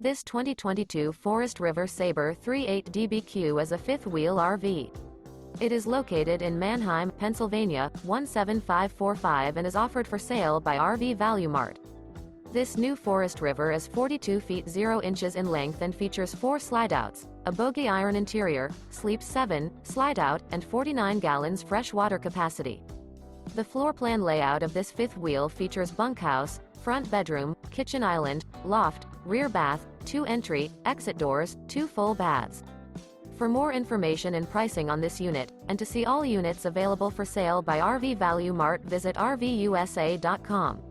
This 2022 Forest River Sabre 3.8 DBQ is a fifth-wheel RV. It is located in Manheim, Pennsylvania, 17545 and is offered for sale by RV Value Mart. This new Forest River is 42 feet 0 inches in length and features 4 slideouts, a BOGEY IRON interior, sleeps 7, slideout, and 49 gallons fresh water capacity. The floor plan layout of this fifth wheel features bunkhouse, front bedroom, kitchen island, loft, rear bath, 2 entry, exit doors, 2 full baths. For more information and pricing on this unit, and to see all units available for sale by RV Value Mart, visit RVUSA.com.